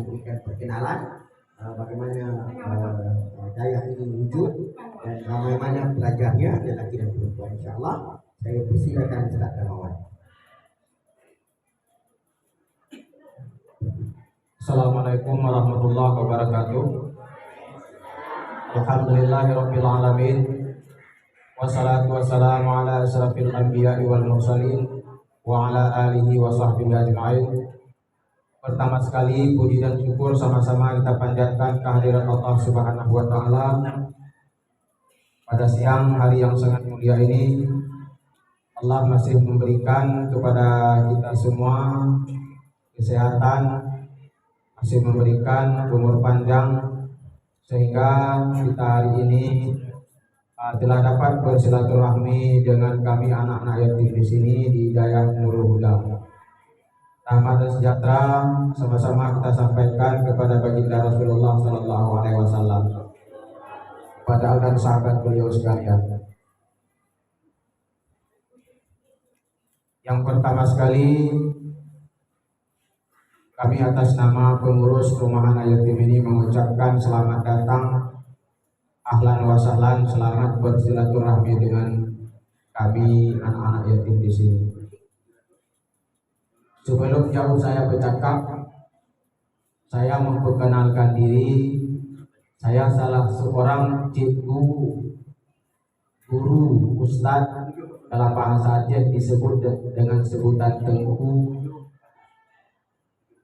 memberikan perkenalan bagaimana daya ini wujud dan bagaimana belajarnya lelaki dan perempuan. Insyaallah saya persilakan Ustaz Darmawan. Assalamualaikum warahmatullahi wabarakatuh. Alhamdulillahirabbil alamin. Wassalatu wassalamu ala asyrafil anbiya'i wal mursalin wa ala alihi wa sahbihi ajma'in. Pertama sekali puji dan syukur sama-sama kita panjatkan kehadirat Allah Subhanahu wa taala pada siang hari yang sangat mulia ini. Allah masih memberikan kepada kita semua kesehatan, masih memberikan umur panjang sehingga kita hari ini telah dapat bersilaturahmi dengan kami anak-anak yatim di sini di Dayak Nurul Huda. Rahmat dan sejahtera sama-sama kita sampaikan kepada baginda Rasulullah Sallallahu Alaihi Wasallam, kepada dan sahabat beliau sekalian. Yang pertama sekali, kami atas nama pengurus Rumahan Yatim ini mengucapkan selamat datang, ahlan wa sahlan, selamat bersilaturahmi dengan kami anak-anak yatim di sini. Sebelum jauh saya bercakap, saya memperkenalkan diri. Saya salah seorang cikgu, guru, ustadz, dalam bahasa Aceh disebut dengan sebutan tengku,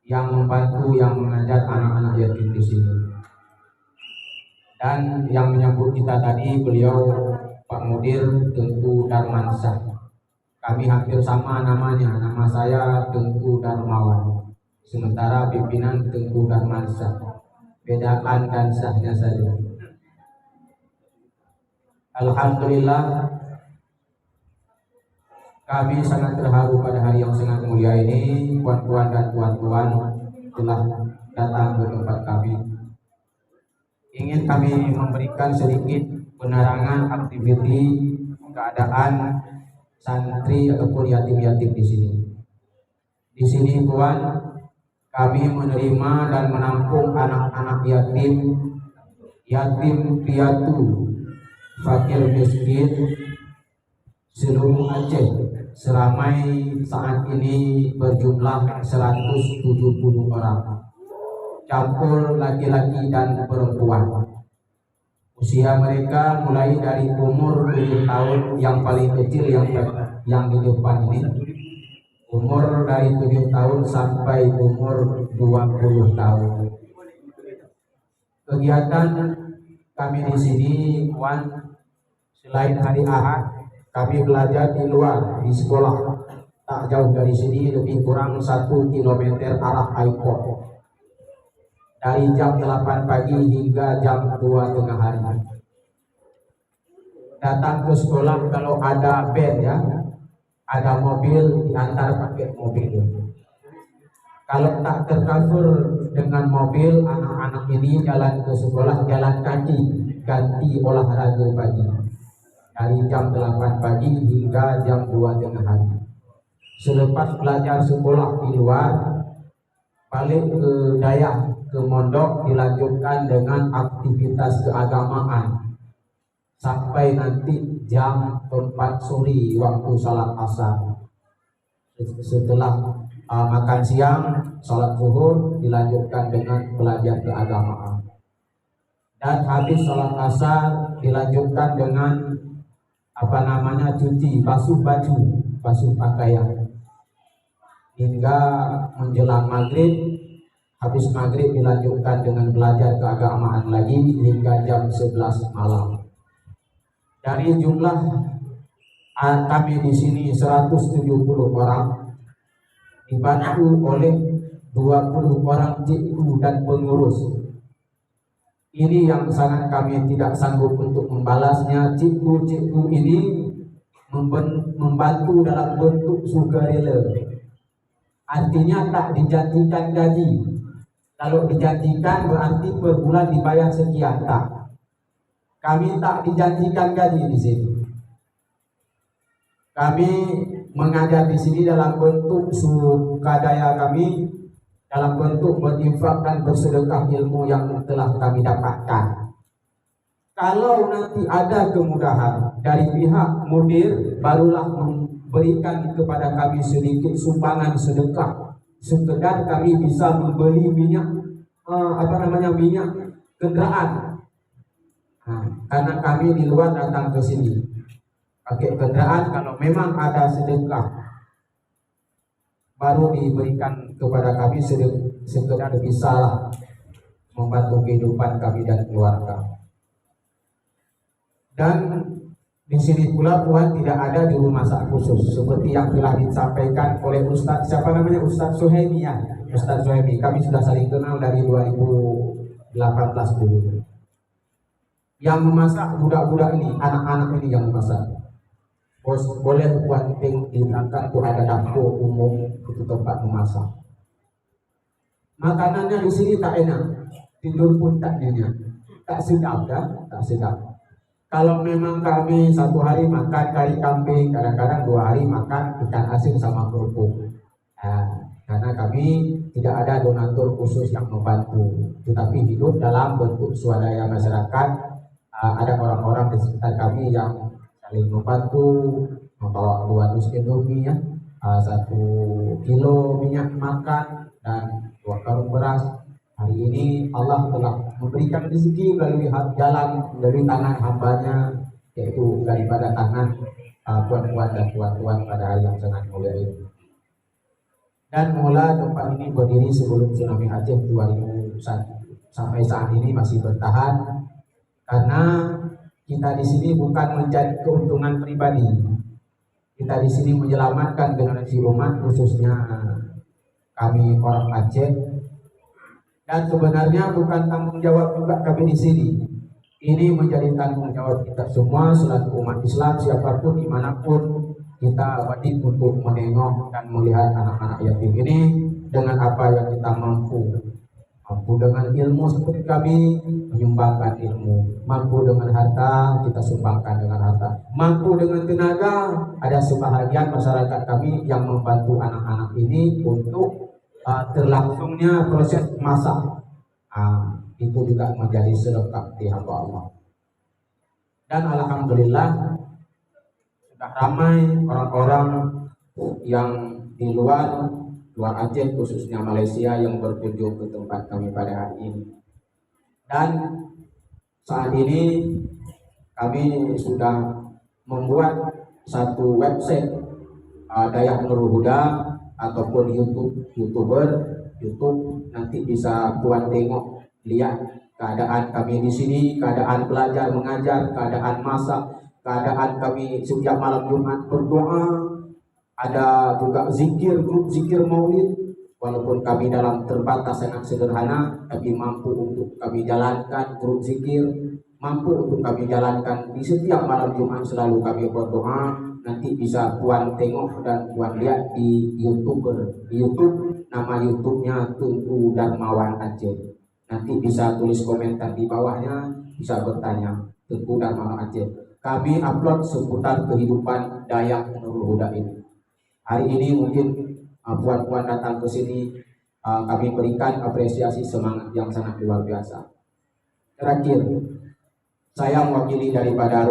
yang membantu, yang mengajar anak-anak yatim di sini. Dan yang menyambut kita tadi beliau Pak Mudir Tengku Darmansyah. Kami hampir sama namanya, nama saya Tengku Darmawan, sementara pimpinan Tengku Darmansyah. Bedaan dan sahnya saja. Alhamdulillah, kami sangat terharu pada hari yang sangat mulia ini. Puan-puan dan tuan-tuan telah datang ke tempat kami. Ingin kami memberikan sedikit penerangan aktiviti keadaan santri ataupun yatim-yatim di sini. Di sini Tuan, kami menerima dan menampung anak-anak yatim, yatim piatu, fakir miskin seluruh Aceh seramai saat ini berjumlah 170 orang, campur laki-laki dan perempuan. Usia mereka mulai dari umur 7 tahun yang paling kecil yang di depan ini, umur dari 7 tahun sampai umur 20 tahun. Kegiatan kami di sini, Wan, selain hari Ahad, kami belajar di luar, di sekolah tak jauh dari sini, lebih kurang 1 kilometer arah Aiko. Dari jam 8 pagi hingga jam 2 tengah hari. Datang ke sekolah kalau ada band ya, ada mobil diantar pakai mobil. Kalau tak tercover dengan mobil, anak-anak ini jalan ke sekolah jalan kaki, ganti olahraga pagi. Dari jam 8 pagi hingga jam 2 tengah hari. Selepas belajar sekolah di luar, balik ke Dayak, ke Mondok, dilanjutkan dengan aktivitas keagamaan sampai nanti jam 4 sore waktu salat asar. Setelah makan siang, salat zuhur, dilanjutkan dengan belajar keagamaan. Dan habis salat asar dilanjutkan dengan cuci, basuh baju, basuh pakaian, hingga menjelang maghrib. Habis maghrib dilanjutkan dengan belajar keagamaan lagi hingga jam 11 malam. Dari jumlah kami di sini 170 orang, dibantu oleh 20 orang cikgu dan pengurus. Ini yang sangat kami tidak sanggup untuk membalasnya. Cikgu-cikgu ini membantu dalam bentuk sukarela. Artinya tak dijanjikan gaji. Kalau dijanjikan berarti per bulan dibayar sekian, tak. Kami tak dijanjikan gaji di sini. Kami mengajar di sini dalam bentuk sukadaya kami, dalam bentuk berinfak dan bersedekah ilmu yang telah kami dapatkan. Kalau nanti ada kemudahan dari pihak mudir, barulah memberikan kepada kami sedikit sumbangan sedekah, sekedar kami bisa membeli minyak minyak kendaraan. Karena kami di luar datang ke sini pakai kendaraan, kalau memang ada sedekah baru diberikan kepada kami, sekedar bisalah membantu kehidupan kami dan keluarga. Dan di sini pula Tuhan tidak ada juru masak khusus seperti yang telah disampaikan oleh Ustadz, siapa namanya, Ustadz Suhaimi ya, Ustadz Suhaimi. Kami sudah saling kenal dari 2018 dulu. Yang memasak budak-budak ini, anak-anak ini yang memasak. Boleh buat ting di belakang tuh ada dapur umum, itu tempat memasak. Makanannya di sini tak enak, tidur pun tak nyenyak, tak sedap dah, tak sedap. Kalau memang kami satu hari makan kari kambing, kadang-kadang 2 hari makan ikan asin sama kerupuk. Karena kami tidak ada donatur khusus yang membantu, tetapi hidup dalam bentuk swadaya masyarakat. Ada orang-orang di sekitar kami yang saling membantu, membawa 200 indomie ya, 1 kilo minyak makan dan 2 karung beras. Hari ini Allah telah memberikan rezeki melalui jalan, melalui tangan hambanya, yaitu daripada tangan puan-puan dan tuan-tuan pada hari yang sangat mulia ini. Dan mula tempat ini berdiri sebelum tsunami Aceh 2001 sampai saat ini masih bertahan. Karena kita di sini bukan mencari keuntungan pribadi, kita di sini menyelamatkan generasi umat, khususnya kami orang Aceh. Dan sebenarnya bukan tanggung jawab juga kami di sini. Ini menjadi tanggung jawab kita semua selaku umat Islam, siapapun dimanapun, kita wajib untuk menengok dan melihat anak-anak yatim ini dengan apa yang kita mampu. Mampu dengan ilmu seperti kami menyumbangkan ilmu, mampu dengan harta kita sumbangkan dengan harta, mampu dengan tenaga. Ada sebahagian masyarakat kami yang membantu anak-anak ini untuk terlangsungnya proses masak. Itu juga menjadi sedekah di hamba Allah. Dan alhamdulillah sudah ramai orang-orang yang di luar Aceh, khususnya Malaysia, yang berkunjung ke tempat kami pada hari ini. Dan saat ini kami sudah membuat satu website Dayak Nurul Huda ataupun YouTuber. Nanti bisa buat tengok, lihat keadaan kami di sini, keadaan belajar mengajar, keadaan masak, keadaan kami setiap malam Jumat berdoa. Ada juga zikir, grup zikir maulid. Walaupun kami dalam terbatas sangat sederhana, tapi mampu untuk kami jalankan grup zikir, mampu untuk kami jalankan di setiap malam Jumat. Selalu kami berdoa. Nanti bisa puan tengok dan puan lihat di YouTube. Di YouTube, nama YouTube-nya Tunku Darmawan Aceh. Nanti bisa tulis komentar di bawahnya, bisa bertanya, Tunku Darmawan Aceh. Kami upload seputar kehidupan Dayak Nurul Huda ini. Hari ini mungkin puan-puan datang ke sini, kami berikan apresiasi semangat yang sangat luar biasa. Terakhir, saya mewakili daripada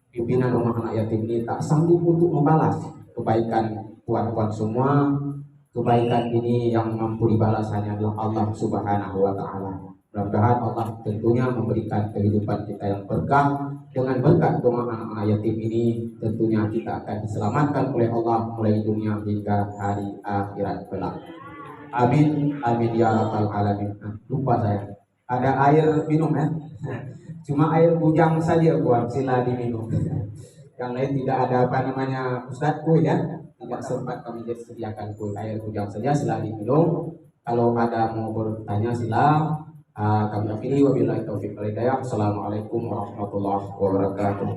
pimpinan rumah anak yatim ini tak sanggup untuk membalas kebaikan puan-puan semua. Kebaikan ini yang mampu dibalas hanya adalah Allah Subhanahu wa Ta'ala. Mudah-mudahan Allah tentunya memberikan kehidupan kita yang berkah. Dengan berkat doa anak-anak yatim ini, tentunya kita akan diselamatkan oleh Allah mulai dunia hingga hari akhirat kelak. Amin, amin ya rabbal alamin. Lupa saya, ada air minum ya. Cuma air bujang saja buat sila diminum. Yang lain tidak ada Ustaz kue ya. Tidak sempat kami sediakan kue, air bujang saja sila diminum. Kalau ada mau bertanya sila. Kami akhiri wabillahi taufiq wal hidayah. Assalamualaikum warahmatullahi wabarakatuh.